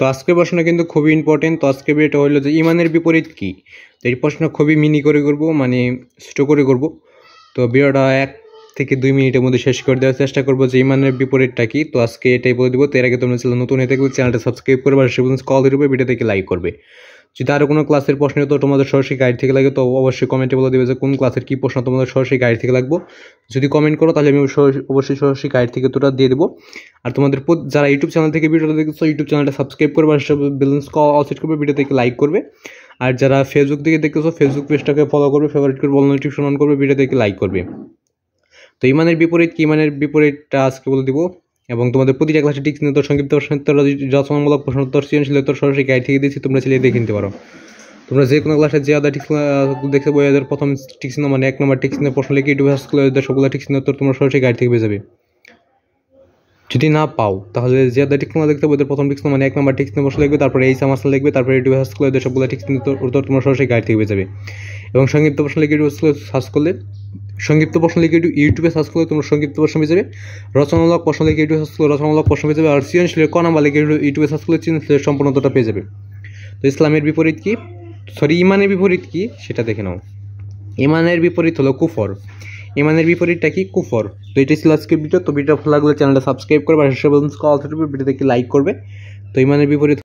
তো আজকের প্রশ্নটা কিন্তু খুবই ইম্পর্টেন্ট। তো আজকের ভিডিওটা হলো যে ইমানের বিপরীত কী। তো এই প্রশ্ন খুবই মিনি করে করবো, মানে ছোট করে করবো। তো ভিডিওটা 1 থেকে 2 মিনিটের মধ্যে শেষ করে দেওয়ার চেষ্টা করবো যে ইমানের বিপরীতটা কী। তো আজকে এটাই বলে দেবো। তো এর আগে তোমরা চ্যানেল নতুন হয়ে থাকলে চ্যানেলটা সাবস্ক্রাইব করবে আর কল দিবে, ভিডিও থেকে লাইক করবে। যদি আরও কোনো ক্লাসের প্রশ্ন তো তোমাদের সরাসরি গাইড থেকে লাগে তো অবশ্যই কমেন্টে বলে দেবে যে কোন ক্লাসের কী প্রশ্ন তোমাদের সরাসরি গাইড থেকে লাগবে। যদি কমেন্ট করো তাহলে আমি অবশ্যই সরাসরি গাইড থেকে তোটা দিয়ে দেবো। আর তোমাদের যারা ইউটিউব চ্যানেল থেকে ভিডিওটা দেখছো ইউটিউব চ্যানেলটা সাবস্ক্রাইব করবে আর ব্যালেন্স অল সেট করবে, ভিডিও থেকে লাইক করবে। আর যারা ফেসবুক থেকে দেখতেছো ফেসবুক পেজটাকে ফলো করবে, ফেভারিট করবে, অল নোটিফিকেশন অন করবে, ভিডিও থেকে লাইক করবে। তো ইমানের বিপরীত কি, ইমানের বিপরীতটা আজকে বলে দিব। এবং তোমাদের প্রতিটা ক্লাসে টিক্স নিয়ে সংক্ষিপ্ত রচনামূলক প্রশ্নোত্তর সৃজনশীল উত্তর সরাসরি গাইড থেকে দিচ্ছি, তোমরা চাইলে দেখে নিতে পারো। তোমরা যে কোনো ক্লাসে যে আদা টিক্স দেখতে বই এদের প্রথম টিক্স মানে 1 নম্বর টিক্স নিয়ে প্রশ্ন লিখে ইউটিউবে সার্চ করলে এদের সবগুলো টিক্স নিয়ে উত্তর তোমরা সরাসরি গাইড থেকে পেয়ে যাবে। যদি না পাও তাহলে যে আদা টিক্স দেখতে বই এদের প্রথম টিক্স মানে 1 নম্বর টিক্স নিয়ে প্রশ্ন লিখবে, তারপরে এই সামাসা লিখবে, তারপরে ইউটিউবে সার্চ করলে এদের সবগুলো টিক্স নিয়ে উত্তর তোমরা সরাসরি গাইড থেকে পেয়ে যাবে। এবং সংক্ষিপ্ত প্রশ্ন লিখে ইউটিউবে সার্চ করলে ইউটিউবে সার্চ করলে তোমরা সংক্ষিপ্ত প্রশ্ন পেয়ে যাবে। রচনামূলক প্রশ্ন লিখে ইউটিউবে সার্চ করলে রচনামূলক প্রশ্ন পেয়ে যাবে। আর সৃজনশীলের ক নাম্বার লিখে ইউটিউবে সার্চ করলে সৃজনশীলের সম্পূর্ণতাটা পেয়ে যাবে। তো ইসলামের বিপরীত কি, ইমানের বিপরীত কি সেটা দেখে নাও। ইমানের বিপরীত হলো কুফর। ইমানের বিপরীতটা কি? কুফর। তো এটাই ছিল আজকের ভিডিও। তো ভিডিও ভালো লাগলে চ্যানেলটা সাবস্ক্রাইব করবে আর ভিডিও দেখে লাইক করবে। তো ইমানের বিপরীত